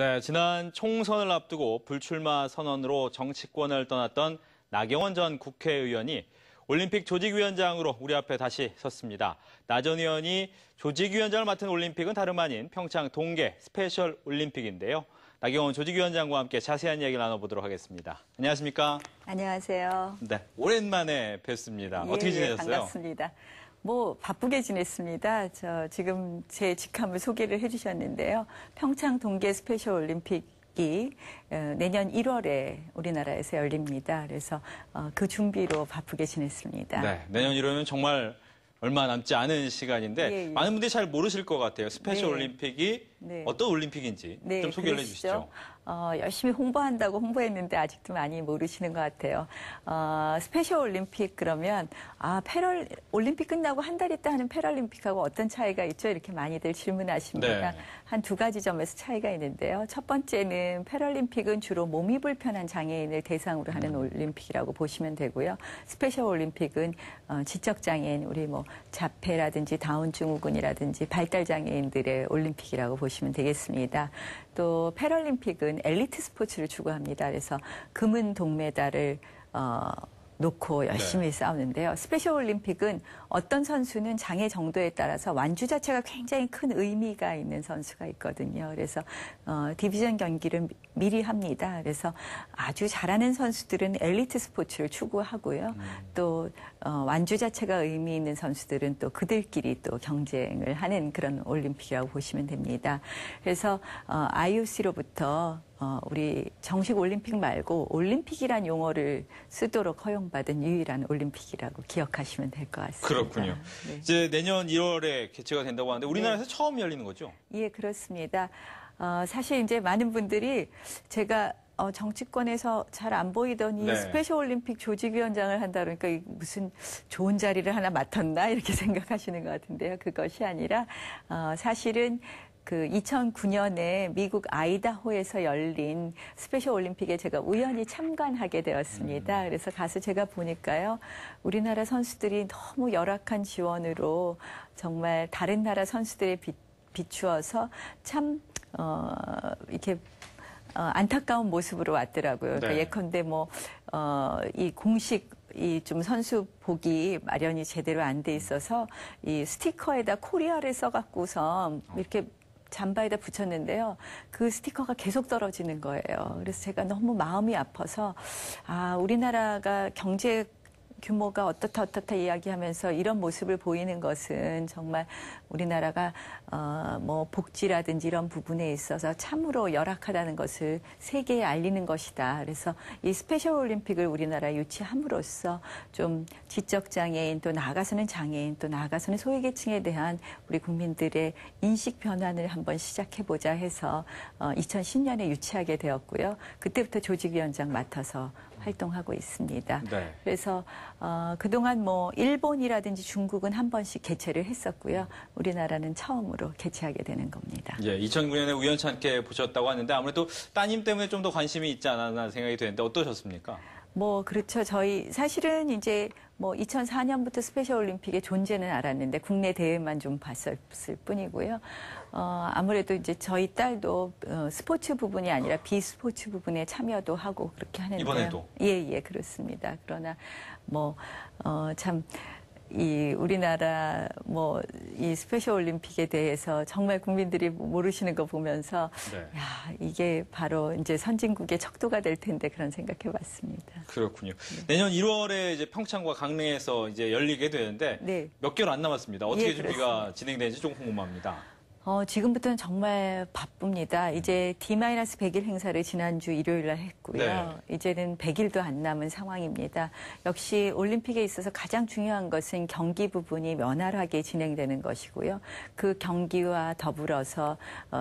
네, 지난 총선을 앞두고 불출마 선언으로 정치권을 떠났던 나경원 전 국회의원이 올림픽 조직위원장으로 우리 앞에 다시 섰습니다. 나 전 의원이 조직위원장을 맡은 올림픽은 다름 아닌 평창 동계 스페셜 올림픽인데요. 나경원 조직위원장과 함께 자세한 이야기 나눠보도록 하겠습니다. 안녕하십니까? 안녕하세요. 네, 오랜만에 뵙습니다. 예, 어떻게 지내셨어요? 반갑습니다. 바쁘게 지냈습니다. 지금 제 직함을 소개를 해주셨는데요. 평창 동계 스페셜 올림픽이 내년 1월에 우리나라에서 열립니다. 그래서 그 준비로 바쁘게 지냈습니다. 네, 내년 1월은 정말 얼마 남지 않은 시간인데 예, 예. 많은 분들이 잘 모르실 것 같아요. 스페셜 네. 올림픽이 네. 어떤 올림픽인지 네, 좀 소개를 그러시죠? 해주시죠. 열심히 홍보한다고 홍보했는데 아직도 많이 모르시는 것 같아요. 스페셜 올림픽 그러면 올림픽 끝나고 한 달 있다 하는 패럴림픽하고 어떤 차이가 있죠? 이렇게 많이들 질문하십니다. 네. 한 두 가지 점에서 차이가 있는데요. 첫 번째는 패럴림픽은 주로 몸이 불편한 장애인을 대상으로 하는 올림픽이라고 보시면 되고요. 스페셜 올림픽은 지적 장애인, 우리 자폐라든지 다운 증후군이라든지 발달 장애인들의 올림픽이라고 보시면 되겠습니다. 또 패럴림픽은 엘리트 스포츠를 추구합니다. 그래서 금은 동메달을 놓고 열심히 싸우는데요. 스페셜 올림픽은 어떤 선수는 장애 정도에 따라서 완주 자체가 굉장히 큰 의미가 있는 선수가 있거든요. 그래서 디비전 경기를 미리 합니다. 그래서 아주 잘하는 선수들은 엘리트 스포츠를 추구하고요. 또 완주 자체가 의미 있는 선수들은 또 그들끼리 또 경쟁을 하는 그런 올림픽이라고 보시면 됩니다. 그래서 IOC로부터 우리 정식 올림픽 말고 올림픽이란 용어를 쓰도록 허용받은 유일한 올림픽이라고 기억하시면 될 것 같습니다. 그렇군요. 네. 이제 내년 1월에 개최가 된다고 하는데 우리나라에서 처음 열리는 거죠? 예, 그렇습니다. 사실 이제 많은 분들이 제가 정치권에서 잘 안 보이더니 네. 스페셜 올림픽 조직위원장을 한다 그러니까 무슨 좋은 자리를 하나 맡았나 이렇게 생각하시는 것 같은데요. 그것이 아니라 사실은 그 2009년에 미국 아이다호에서 열린 스페셜 올림픽에 제가 우연히 참관하게 되었습니다. 그래서 가서 제가 보니까요, 우리나라 선수들이 너무 열악한 지원으로 정말 다른 나라 선수들에 비추어서 참 이렇게 안타까운 모습으로 왔더라고요. 그러니까 네. 예컨대 이 공식 좀 선수복이 마련이 제대로 안 돼 있어서 이 스티커에다 코리아를 써갖고서 이렇게 잠바에다 붙였는데요. 그 스티커가 계속 떨어지는 거예요. 그래서 제가 너무 마음이 아파서 우리나라가 경제 규모가 어떻다 이야기하면서 이런 모습을 보이는 것은 정말 우리나라가 복지라든지 이런 부분에 있어서 참으로 열악하다는 것을 세계에 알리는 것이다. 그래서 이 스페셜 올림픽을 우리나라에 유치함으로써 좀 지적 장애인 또 나아가서는 장애인 또 나아가서는 소외계층에 대한 우리 국민들의 인식 변환을 한번 시작해보자 해서 2010년에 유치하게 되었고요. 그때부터 조직위원장 맡아서 활동하고 있습니다. 네. 그래서 그동안 일본이라든지 중국은 한 번씩 개최를 했었고요. 우리나라는 처음으로 개최하게 되는 겁니다. 예, 2009년에 우연찮게 보셨다고 하는데 아무래도 따님 때문에 좀 더 관심이 있지 않았나 생각이 되는데 어떠셨습니까? 그렇죠. 저희 사실은 이제 2004년부터 스페셜 올림픽의 존재는 알았는데 국내 대회만 좀 봤을 뿐이고요. 아무래도 이제 저희 딸도 스포츠 부분이 아니라 비스포츠 부분에 참여도 하고 그렇게 하는데요. 이번에도? 예, 그렇습니다. 그러나 참 이 우리나라 이 스페셜 올림픽에 대해서 정말 국민들이 모르시는 거 보면서 네. 이게 바로 이제 선진국의 척도가 될 텐데 그런 생각해봤습니다. 그렇군요. 내년 1월에 이제 평창과 강릉에서 이제 열리게 되는데 네. 몇 개월 안 남았습니다. 어떻게 예, 준비가 그렇습니다. 진행되는지 좀 궁금합니다. 지금부터는 정말 바쁩니다. 이제 D-100일 행사를 지난주 일요일 날 했고요. 네. 이제는 100일도 안 남은 상황입니다. 역시 올림픽에 있어서 가장 중요한 것은 경기 부분이 원활하게 진행되는 것이고요. 그 경기와 더불어서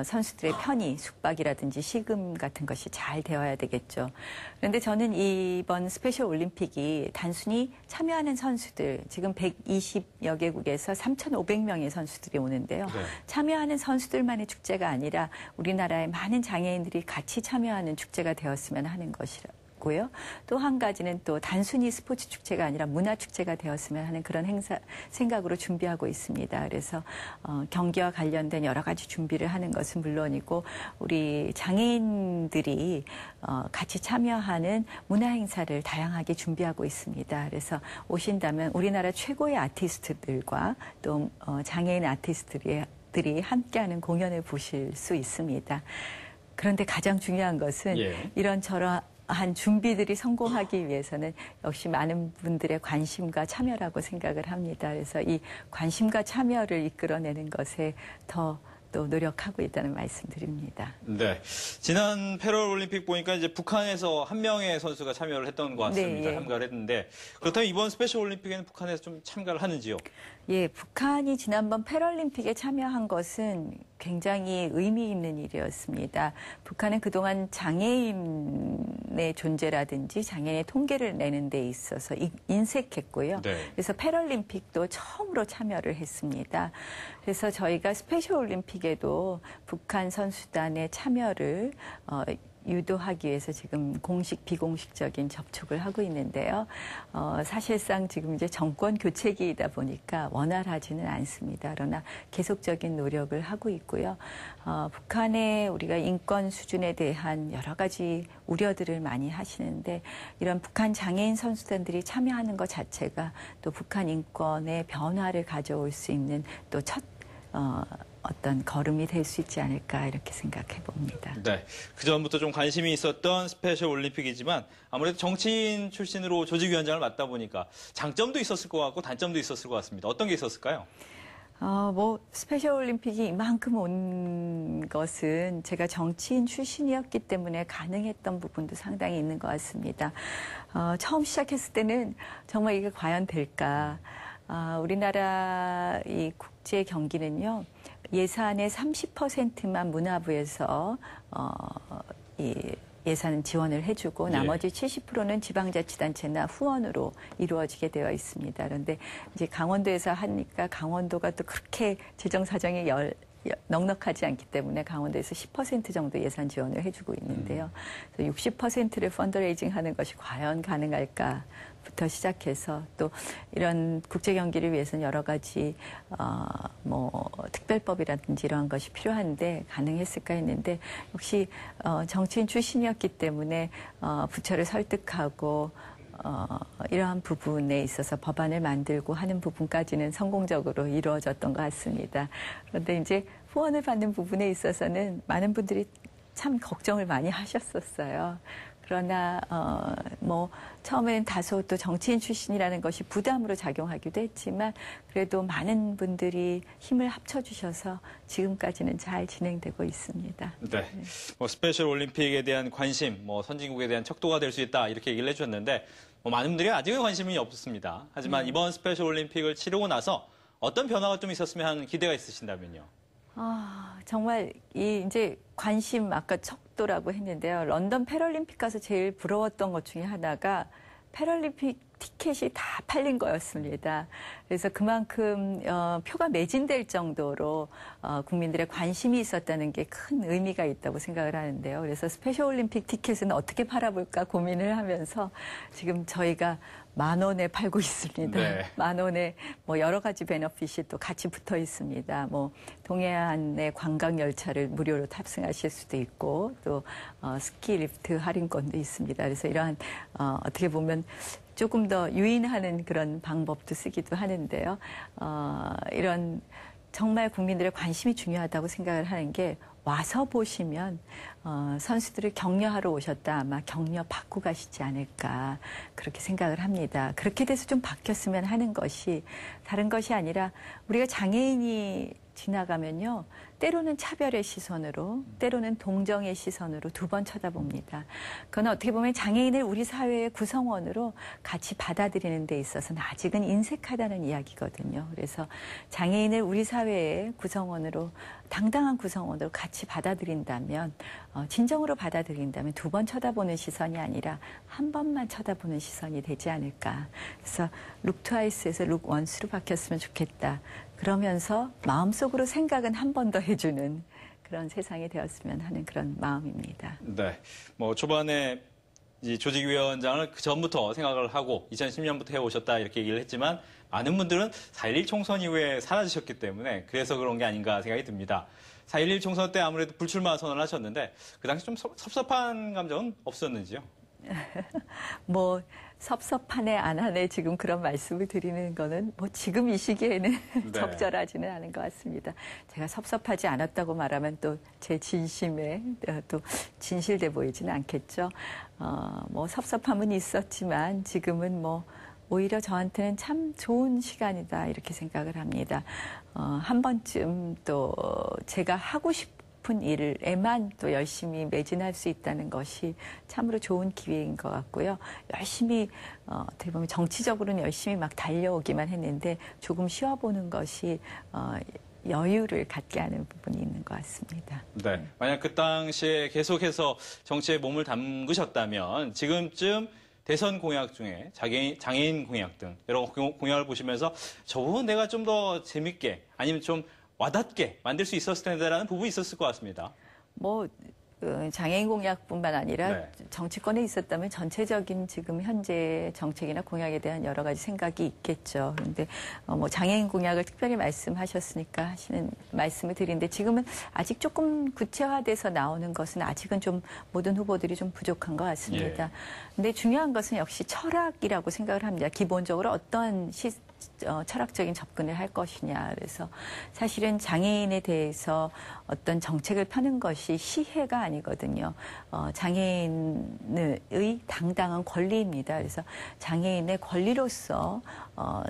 선수들의 편의, 숙박이라든지 식음 같은 것이 잘 되어야 되겠죠. 그런데 저는 이번 스페셜 올림픽이 단순히 참여하는 선수들, 지금 120여 개국에서 3,500명의 선수들이 오는데요. 네. 참여하는 선수들만의 축제가 아니라 우리나라의 많은 장애인들이 같이 참여하는 축제가 되었으면 하는 고요. 또 한 가지는 또 단순히 스포츠 축제가 아니라 문화 축제가 되었으면 하는 그런 생각으로 준비하고 있습니다. 그래서 경기와 관련된 여러 가지 준비를 하는 것은 물론이고 우리 장애인들이 같이 참여하는 문화 행사를 다양하게 준비하고 있습니다. 그래서 오신다면 우리나라 최고의 아티스트들과 또 장애인 아티스트들이 함께하는 공연을 보실 수 있습니다. 그런데 가장 중요한 것은 이런저런 한 준비들이 성공하기 위해서는 역시 많은 분들의 관심과 참여라고 생각을 합니다. 그래서 이 관심과 참여를 이끌어내는 것에 더 또 노력하고 있다는 말씀드립니다. 네. 지난 패럴올림픽 보니까 이제 북한에서 한 명의 선수가 참여를 했던 것 같습니다. 네. 참가를 했는데 그렇다면 이번 스페셜 올림픽에는 북한에서 좀 참가를 하는지요? 예, 북한이 지난번 패럴림픽에 참여한 것은 굉장히 의미 있는 일이었습니다. 북한은 그동안 장애인의 존재라든지 장애인의 통계를 내는 데 있어서 인색했고요. 네. 그래서 패럴림픽도 처음으로 참여를 했습니다. 그래서 저희가 스페셜 올림픽에도 북한 선수단의 참여를 유도하기 위해서 지금 공식, 비공식적인 접촉을 하고 있는데요. 사실상 지금 이제 정권 교체기이다 보니까 원활하지는 않습니다. 그러나 계속적인 노력을 하고 있고요. 북한의 우리가 인권 수준에 대한 여러 가지 우려들을 많이 하시는데 이런 북한 장애인 선수단들이 참여하는 것 자체가 또 북한 인권의 변화를 가져올 수 있는 또 첫 어떤 걸음이 될 수 있지 않을까 이렇게 생각해 봅니다. 네, 그전부터 좀 관심이 있었던 스페셜 올림픽이지만 아무래도 정치인 출신으로 조직위원장을 맡다 보니까 장점도 있었을 것 같고 단점도 있었을 것 같습니다. 어떤 게 있었을까요? 스페셜 올림픽이 이만큼 온 것은 제가 정치인 출신이었기 때문에 가능했던 부분도 상당히 있는 것 같습니다. 처음 시작했을 때는 정말 이게 과연 될까? 우리나라 이 국제 경기는요, 예산의 30%만 문화부에서 이 예산 지원을 해주고 나머지 70%는 지방자치단체나 후원으로 이루어지게 되어 있습니다. 그런데 이제 강원도에서 하니까 강원도가 또 그렇게 재정 사정이 넉넉하지 않기 때문에 강원도에서 10% 정도 예산 지원을 해주고 있는데요. 60%를 펀드레이징 하는 것이 과연 가능할까부터 시작해서 또 이런 국제 경기를 위해서는 여러 가지 특별법이라든지 이러한 것이 필요한데 가능했을까 했는데 역시 정치인 출신이었기 때문에 부처를 설득하고 이러한 부분에 있어서 법안을 만들고 하는 부분까지는 성공적으로 이루어졌던 것 같습니다. 그런데 이제 후원을 받는 부분에 있어서는 많은 분들이 참 걱정을 많이 하셨었어요. 그러나 처음에는 다소 또 정치인 출신이라는 것이 부담으로 작용하기도 했지만 그래도 많은 분들이 힘을 합쳐주셔서 지금까지는 잘 진행되고 있습니다. 네. 스페셜 올림픽에 대한 관심, 선진국에 대한 척도가 될 수 있다 이렇게 얘기를 해주셨는데 많은 분들이 아직은 관심이 없습니다. 하지만 이번 스페셜 올림픽을 치르고 나서 어떤 변화가 좀 있었으면 하는 기대가 있으신다면요? 정말 이제 관심 아까 척도라고 했는데요. 런던 패럴림픽 가서 제일 부러웠던 것 중에 하나가 패럴림픽 티켓이 다 팔린 거였습니다. 그래서 그만큼 표가 매진될 정도로 국민들의 관심이 있었다는 게 큰 의미가 있다고 생각을 하는데요. 그래서 스페셜 올림픽 티켓은 어떻게 팔아볼까 고민을 하면서 지금 저희가 10,000원에 팔고 있습니다. 네. 10,000원에 여러 가지 베너핏이 또 같이 붙어 있습니다. 동해안의 관광 열차를 무료로 탑승하실 수도 있고 또 스키 리프트 할인권도 있습니다. 그래서 이러한 어떻게 보면 조금 더 유인하는 그런 방법도 쓰기도 하는데요. 이런 정말 국민들의 관심이 중요하다고 생각을 하는 게 와서 보시면 선수들을 격려하러 오셨다 아마 격려 받고 가시지 않을까 그렇게 생각을 합니다. 그렇게 돼서 좀 바뀌었으면 하는 것이 다른 것이 아니라 우리가 장애인이 지나가면요. 때로는 차별의 시선으로 때로는 동정의 시선으로 두 번 쳐다봅니다. 그건 어떻게 보면 장애인을 우리 사회의 구성원으로 같이 받아들이는 데 있어서는 아직은 인색하다는 이야기거든요. 그래서 장애인을 우리 사회의 구성원으로 당당한 구성원으로 같이 받아들인다면 진정으로 받아들인다면 두 번 쳐다보는 시선이 아니라 한 번만 쳐다보는 시선이 되지 않을까. 그래서 룩 트와이스에서 룩 원스로 바뀌었으면 좋겠다. 그러면서 마음속으로 생각은 한 번 더 해주는 그런 세상이 되었으면 하는 그런 마음입니다. 네. 초반에 이 조직위원장을 그 전부터 생각을 하고 2010년부터 해오셨다 이렇게 얘기를 했지만 많은 분들은 4.11 총선 이후에 사라지셨기 때문에 그래서 그런 게 아닌가 생각이 듭니다. 4.11 총선 때 아무래도 불출마 선언을 하셨는데 그 당시 좀 섭섭한 감정은 없었는지요? 뭐 섭섭하네 안 하네 지금 그런 말씀을 드리는 거는 뭐 지금 이 시기에는 네. 적절하지는 않은 것 같습니다. 제가 섭섭하지 않았다고 말하면 또 제 진심에 또 진실돼 보이지는 않겠죠. 뭐 섭섭함은 있었지만 지금은 뭐 오히려 저한테는 참 좋은 시간이다 이렇게 생각을 합니다. 한 번쯤 또 제가 하고 싶은 일에만 또 열심히 매진할 수 있다는 것이 참으로 좋은 기회인 것 같고요. 열심히 어떻게 보면 정치적으로는 열심히 막 달려오기만 했는데 조금 쉬어보는 것이 여유를 갖게 하는 부분이 있는 것 같습니다. 네. 만약 그 당시에 계속해서 정치에 몸을 담그셨다면 지금쯤 대선 공약 중에 장애인 공약 등 여러 공약을 보시면서 저 부분 내가 좀 더 재밌게 아니면 좀 와닿게 만들 수 있었을 텐데라는 부분이 있었을 것 같습니다. 뭐 장애인 공약뿐만 아니라 네. 정치권에 있었다면 전체적인 지금 현재 정책이나 공약에 대한 여러 가지 생각이 있겠죠. 그런데 뭐 장애인 공약을 특별히 말씀하셨으니까 하시는 말씀을 드리는데 지금은 아직 조금 구체화돼서 나오는 것은 아직은 좀 모든 후보들이 좀 부족한 것 같습니다. 예. 근데 중요한 것은 역시 철학이라고 생각을 합니다. 기본적으로 어떠한 철학적인 접근을 할 것이냐. 그래서 사실은 장애인에 대해서 어떤 정책을 펴는 것이 시혜가 아니거든요. 장애인의 당당한 권리입니다. 그래서 장애인의 권리로서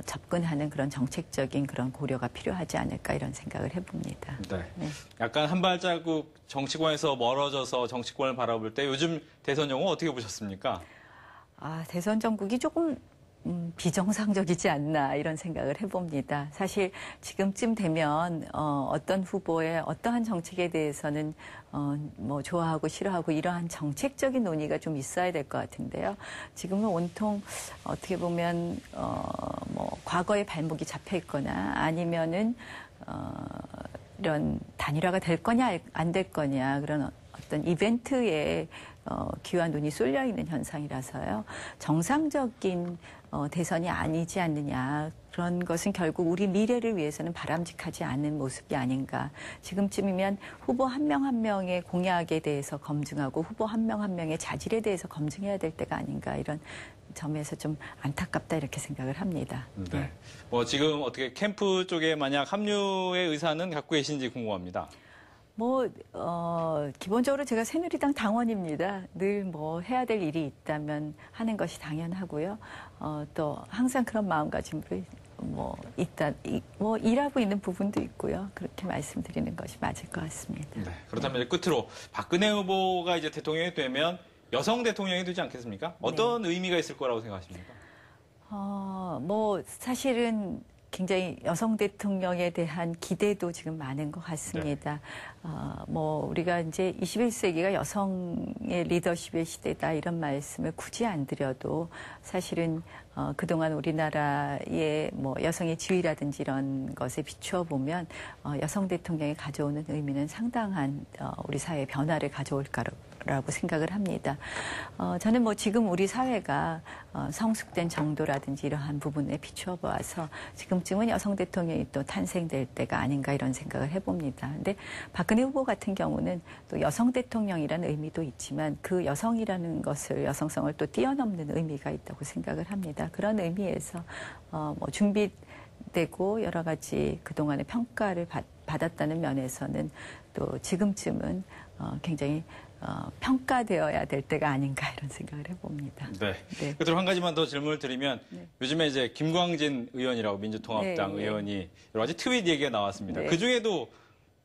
접근하는 그런 정책적인 그런 고려가 필요하지 않을까 이런 생각을 해봅니다. 네. 네. 약간 한 발자국 정치권에서 멀어져서 정치권을 바라볼 때 요즘 대선 영화 어떻게 보셨습니까? 대선 정국이 조금 비정상적이지 않나 이런 생각을 해봅니다. 사실 지금쯤 되면 어떤 후보의 어떠한 정책에 대해서는 뭐 좋아하고 싫어하고 이러한 정책적인 논의가 좀 있어야 될 것 같은데요. 지금은 온통 어떻게 보면 뭐 과거의 발목이 잡혀 있거나 아니면은 이런 단일화가 될 거냐 안 될 거냐 그런 어떤 이벤트에 귀와 눈이 쏠려 있는 현상이라서요. 정상적인 대선이 아니지 않느냐. 그런 것은 결국 우리 미래를 위해서는 바람직하지 않은 모습이 아닌가. 지금쯤이면 후보 한 명 한 명의 공약에 대해서 검증하고 후보 한 명 한 명의 자질에 대해서 검증해야 될 때가 아닌가. 이런 점에서 좀 안타깝다 이렇게 생각을 합니다. 네. 뭐 지금 어떻게 캠프 쪽에 만약 합류의 의사는 갖고 계신지 궁금합니다. 기본적으로 제가 새누리당 당원입니다. 늘 뭐 해야 될 일이 있다면 하는 것이 당연하고요. 또 항상 그런 마음가짐으로 일하고 있는 부분도 있고요. 그렇게 말씀드리는 것이 맞을 것 같습니다. 네. 그렇다면 이제 끝으로 박근혜 후보가 이제 대통령이 되면 여성 대통령이 되지 않겠습니까? 어떤 의미가 있을 거라고 생각하십니까? 사실은 굉장히 여성 대통령에 대한 기대도 지금 많은 것 같습니다. 우리가 이제 21세기가 여성의 리더십의 시대다 이런 말씀을 굳이 안 드려도 사실은 그동안 우리나라의 뭐 여성의 지위라든지 이런 것에 비추어 보면 여성 대통령이 가져오는 의미는 상당한 우리 사회의 변화를 가져올 거라고 생각을 합니다. 저는 뭐 지금 우리 사회가 성숙된 정도라든지 이러한 부분에 비추어 보아서 지금쯤은 여성 대통령이 또 탄생될 때가 아닌가 이런 생각을 해봅니다. 근데 박근혜 후보 같은 경우는 또 여성 대통령이라는 의미도 있지만 그 여성이라는 것을 여성성을 또 뛰어넘는 의미가 있다고 생각을 합니다. 그런 의미에서 준비되고 여러 가지 그동안의 평가를 받았다는 면에서는 또 지금쯤은 굉장히 평가되어야 될 때가 아닌가 이런 생각을 해봅니다. 네. 네. 끝으로 한 가지만 더 질문을 드리면 요즘에 이제 김광진 의원이라고 민주통합당 네, 네. 의원이 여러 가지 트윗 얘기가 나왔습니다. 네. 그 중에도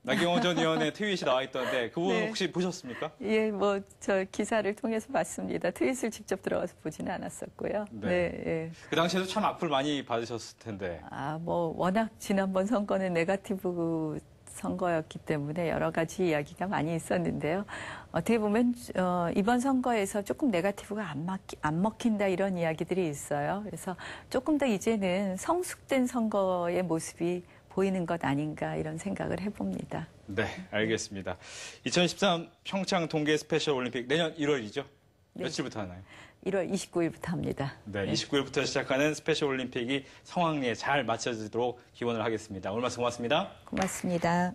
나경원 전 의원의 트윗이 나와 있던데 그 부분 네. 혹시 보셨습니까? 예, 저 기사를 통해서 봤습니다. 트윗을 직접 들어가서 보지는 않았었고요. 네. 예. 그 당시에도 참 악플 많이 받으셨을 텐데. 워낙 지난번 선거는 네거티브 선거였기 때문에 여러 가지 이야기가 많이 있었는데요. 어떻게 보면 이번 선거에서 조금 네거티브가 안 먹힌다 이런 이야기들이 있어요. 그래서 조금 더 이제는 성숙된 선거의 모습이 보이는 것 아닌가 이런 생각을 해봅니다. 네, 알겠습니다. 2013 평창 동계 스페셜 올림픽 내년 1월이죠? 네. 며칠부터 하나요? 1월 29일부터 합니다. 네, 29일부터 시작하는 스페셜 올림픽이 성황리에 잘 마쳐지도록 기원을 하겠습니다. 오늘 말씀 고맙습니다. 고맙습니다.